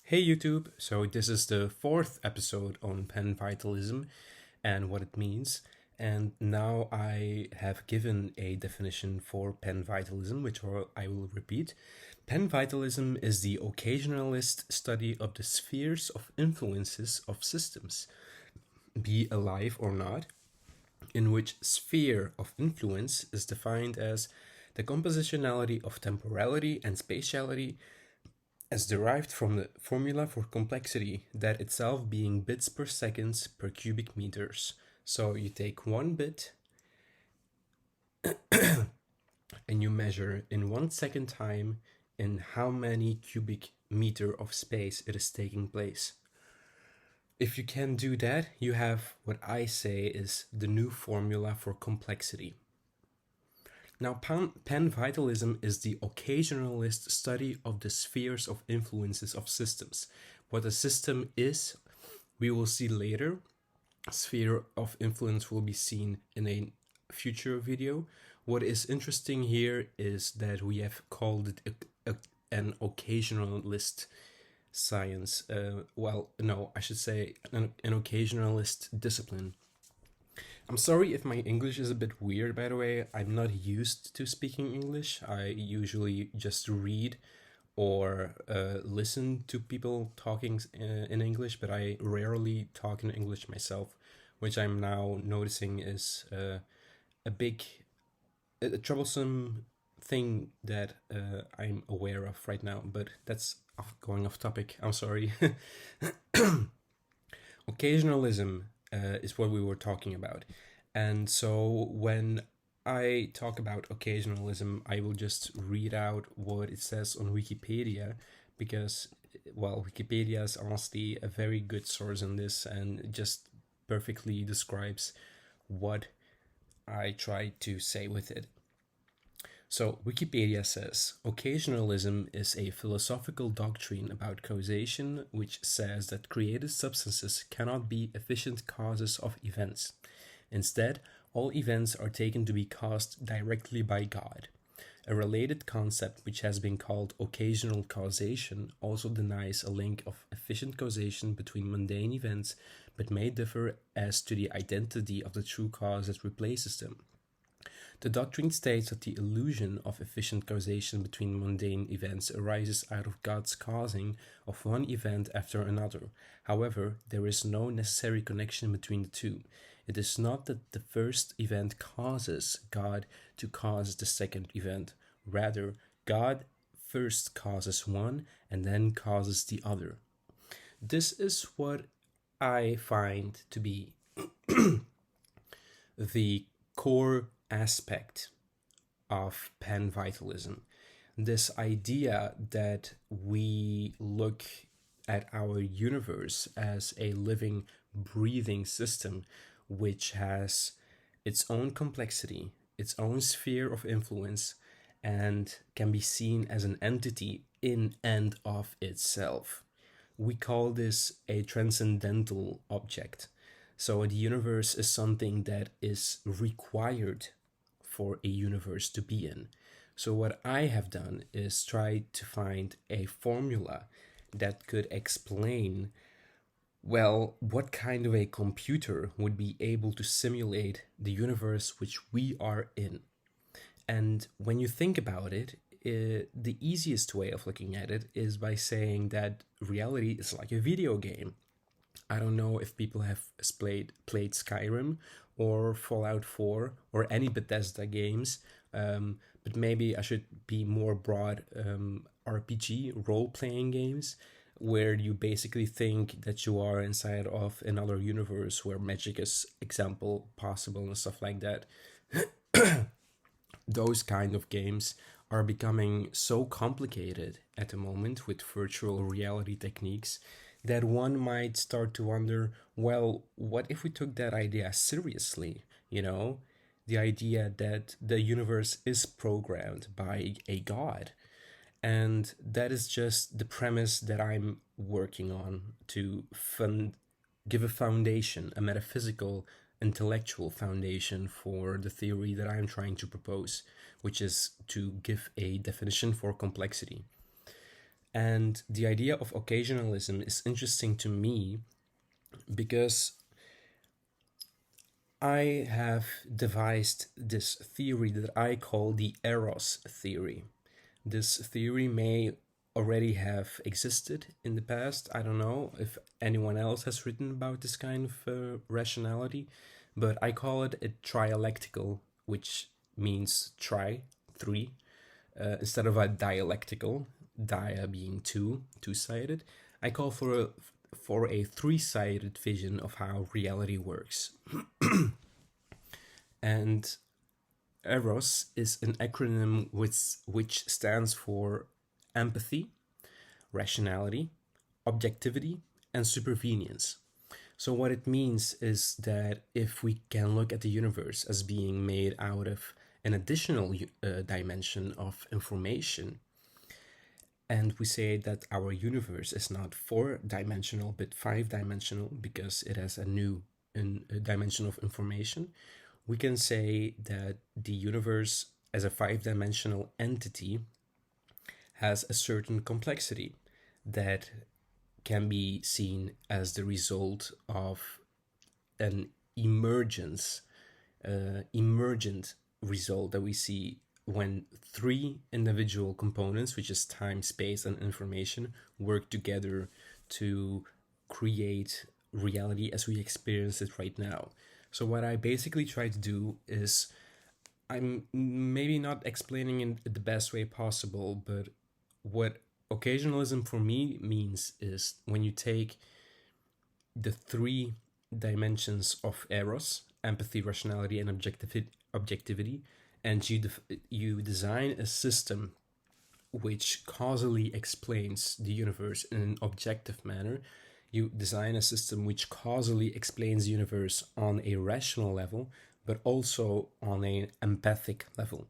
Hey YouTube, so this is the fourth episode on Panvitalism and what it means. And now I have given a definition for Panvitalism, which I will repeat. Panvitalism is the occasionalist study of the spheres of influences of systems, be alive or not, in which sphere of influence is defined as the compositionality of temporality and spatiality as derived from the formula for complexity, that itself being bits per seconds per cubic meters. So you take 1 bit and you measure in 1 second time in how many cubic meter of space it is taking place. If you can do that, you have what I say is the new formula for complexity. Now, Panvitalism is the occasionalist study of the spheres of influences of systems. What a system is, we will see later. Sphere of influence will be seen in a future video. What is interesting here is that we have called it an occasionalist science. I should say an occasionalist discipline. I'm sorry if my English is a bit weird, by the way. I'm not used to speaking English. I usually just read or listen to people talking in English, but I rarely talk in English myself, which I'm now noticing is a troublesome thing that I'm aware of right now, but that's going off topic. I'm sorry. Occasionalism is what we were talking about. And so when I talk about occasionalism, I will just read out what it says on Wikipedia because, well, Wikipedia is honestly a very good source on this and it just perfectly describes what I try to say with it. So Wikipedia says, occasionalism is a philosophical doctrine about causation which says that created substances cannot be efficient causes of events. Instead, all events are taken to be caused directly by God. A related concept which has been called occasional causation also denies a link of efficient causation between mundane events but may differ as to the identity of the true cause that replaces them. The doctrine states that the illusion of efficient causation between mundane events arises out of God's causing of one event after another. However, there is no necessary connection between the two. It is not that the first event causes God to cause the second event. Rather, God first causes one and then causes the other. This is what I find to be the core aspect of Panvitalism. This idea that we look at our universe as a living, breathing system which has its own complexity, its own sphere of influence, and can be seen as an entity in and of itself. We call this a transcendental object. So the universe is something that is required for a universe to be in. So what I have done is try to find a formula that could explain, well, what kind of a computer would be able to simulate the universe which we are in. And when you think about it, the easiest way of looking at it is by saying that reality is like a video game. I don't know if people have played Skyrim or Fallout 4 or any Bethesda games, but maybe I should be more broad. RPG, role-playing games, where you basically think that you are inside of another universe where magic is, example, possible and stuff like that. Those kind of games are becoming so complicated at the moment with virtual reality techniques that one might start to wonder, well, what if we took that idea seriously? You know, the idea that the universe is programmed by a god. And that is just the premise that I'm working on to give a foundation, a metaphysical, intellectual foundation for the theory that I'm trying to propose, which is to give a definition for complexity. And the idea of occasionalism is interesting to me because I have devised this theory that I call the EROS theory. This theory may already have existed in the past. I don't know if anyone else has written about this kind of rationality, but I call it a trialectical, which means three, instead of a dialectical, dia being two-sided. I call for a three-sided vision of how reality works. And EROS is an acronym which stands for empathy, rationality, objectivity, and supervenience. So what it means is that if we can look at the universe as being made out of an additional dimension of information, and we say that our universe is not 4-dimensional but 5-dimensional because it has a new dimension of information, we can say that the universe as a 5-dimensional entity has a certain complexity that can be seen as the result of an emergent result that we see when 3 individual components, which is time, space, and information, work together to create reality as we experience it right now. So what I basically try to do is, I'm maybe not explaining it the best way possible, but what occasionalism for me means is when you take the 3 dimensions of EROS, empathy, rationality, and objectivity, and you design a system which causally explains the universe in an objective manner. You design a system which causally explains the universe on a rational level, but also on an empathic level.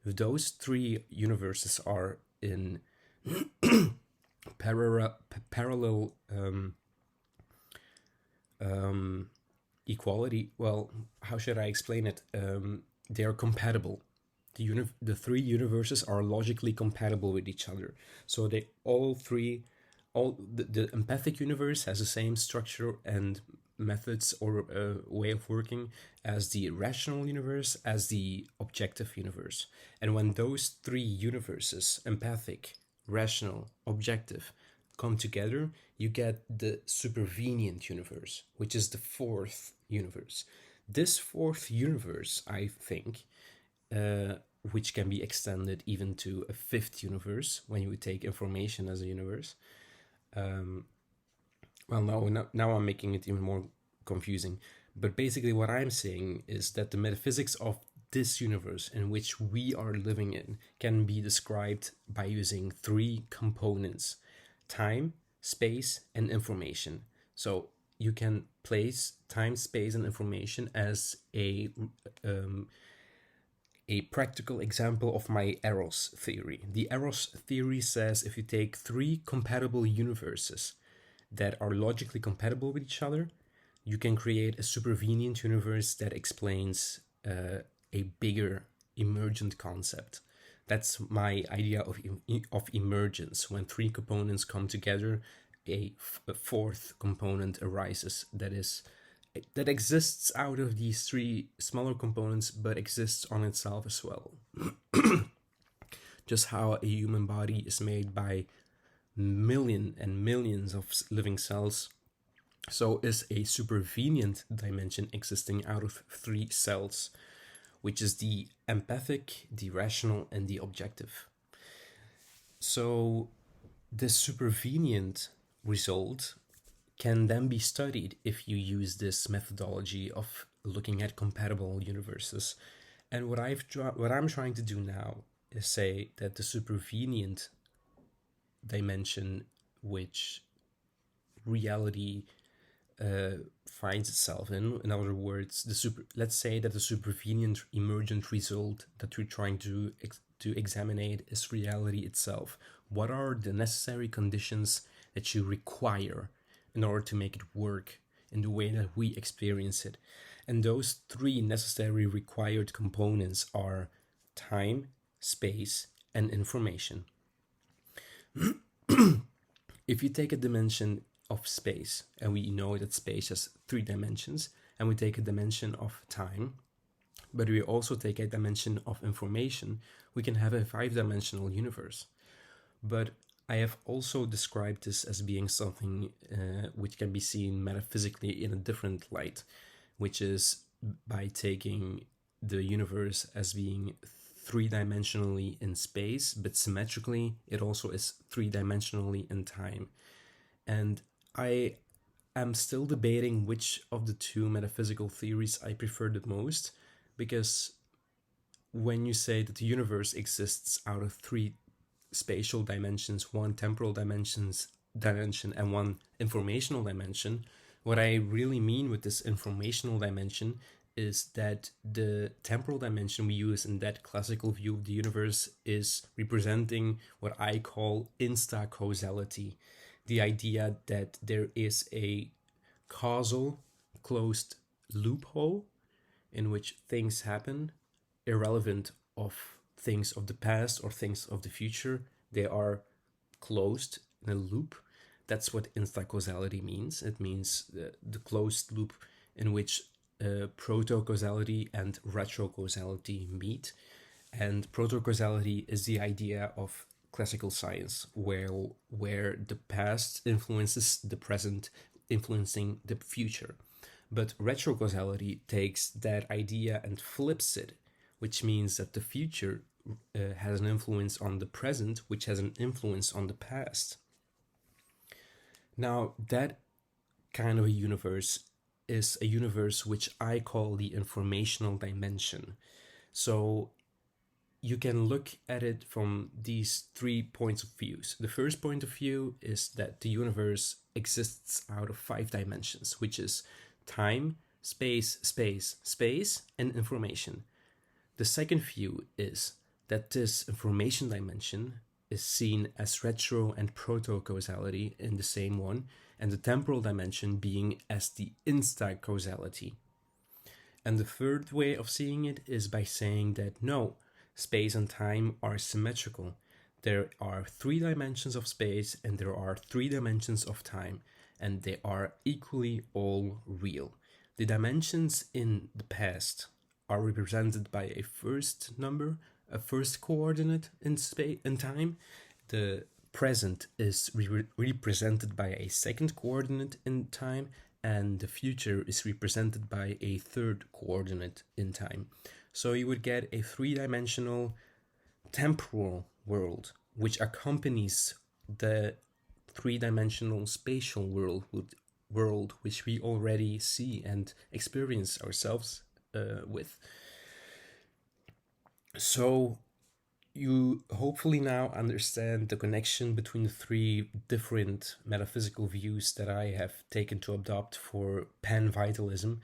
If those 3 universes are in parallel equality, well, how should I explain it? They are compatible. The 3 universes are logically compatible with each other. So the empathic universe has the same structure and methods or way of working as the rational universe, as the objective universe. And when those 3 universes, empathic, rational, objective, come together, you get the supervenient universe, which is the 4th universe. This 4th universe, I think, which can be extended even to a 5th universe when you take information as a universe. Well, now I'm making it even more confusing. But basically what I'm saying is that the metaphysics of this universe in which we are living in can be described by using 3 components: time, space, and information. So you can place time, space, and information as a practical example of my EROS theory. The EROS theory says if you take 3 compatible universes that are logically compatible with each other, you can create a supervenient universe that explains a bigger emergent concept. That's my idea of emergence. When 3 components come together, a 4th component arises that exists out of these 3 smaller components, but exists on itself as well. Just how a human body is made by millions and millions of living cells, so is a supervenient dimension existing out of 3 cells, which is the empathic, the rational, and the objective. So the supervenient result can then be studied if you use this methodology of looking at compatible universes. And what I'm trying to do now is say that the supervenient dimension which reality finds itself in other words, let's say that the supervenient emergent result that we're trying to examine is reality itself. What are the necessary conditions that you require in order to make it work in the way that we experience it? And those 3 necessary required components are time, space, and information. if you take a dimension of space, and we know that space has 3 dimensions, and we take a dimension of time, but we also take a dimension of information, we can have a 5-dimensional universe. But I have also described this as being something which can be seen metaphysically in a different light, which is by taking the universe as being 3-dimensionally in space, but symmetrically it also is 3-dimensionally in time. And I am still debating which of the 2 metaphysical theories I prefer the most, because when you say that the universe exists out of 3 spatial dimensions, 1 temporal dimension and 1 informational dimension, what I really mean with this informational dimension is that the temporal dimension we use in that classical view of the universe is representing what I call insta-causality, the idea that there is a causal closed loophole in which things happen, irrelevant of things of the past or things of the future. They are closed in a loop. That's what insta-causality means. It means the closed loop in which proto-causality and retro-causality meet. And proto-causality is the idea of classical science, where the past influences the present, influencing the future. But retro-causality takes that idea and flips it, which means that the future has an influence on the present, which has an influence on the past. Now, that kind of a universe is a universe which I call the informational dimension. So you can look at it from these 3 points of views. The first point of view is that the universe exists out of 5 dimensions, which is time, space, and information. The second view is that this information dimension is seen as retro and proto-causality in the same one, and the temporal dimension being as the insta-causality. And the third way of seeing it is by saying that no, space and time are symmetrical. There are 3 dimensions of space and there are 3 dimensions of time, and they are equally all real. The dimensions in the past are represented by a first number, a first coordinate in space and time. The present is represented by a second coordinate in time, and the future is represented by a third coordinate in time. So you would get a 3-dimensional temporal world, which accompanies the 3-dimensional spatial world which we already see and experience ourselves with. So you hopefully now understand the connection between the 3 different metaphysical views that I have taken to adopt for Panvitalism,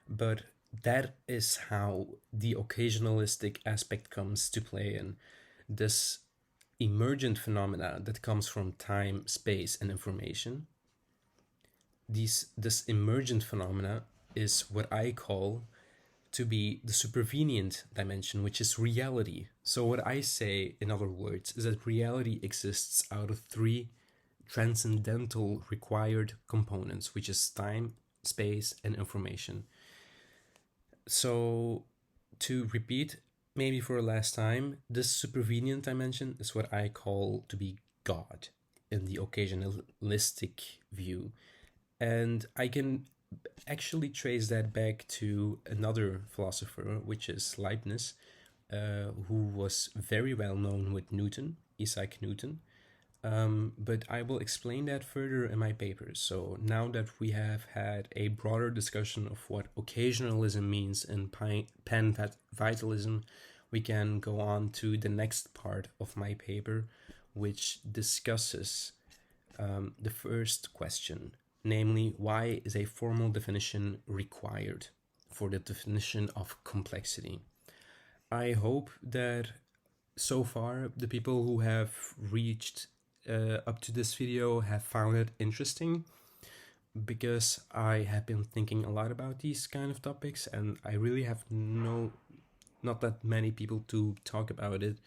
but that is how the occasionalistic aspect comes to play in. This emergent phenomena that comes from time, space, and information. This emergent phenomena is what I call to be the supervenient dimension, which is reality. So what I say, in other words, is that reality exists out of 3 transcendental required components, which is time, space, and information. So to repeat, maybe for a last time, this supervenient dimension is what I call to be God in the occasionalistic view. And I can actually trace that back to another philosopher, which is Leibniz, who was very well known with Newton, Isaac Newton. But I will explain that further in my paper. So now that we have had a broader discussion of what occasionalism means in Panvitalism, we can go on to the next part of my paper, which discusses the first question, namely, why is a formal definition required for the definition of complexity? I hope that so far the people who have reached up to this video have found it interesting, because I have been thinking a lot about these kind of topics and I really have not that many people to talk about it.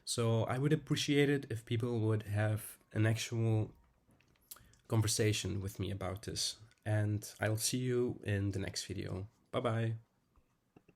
So I would appreciate it if people would have an actual conversation with me about this. And I'll see you in the next video. Bye bye.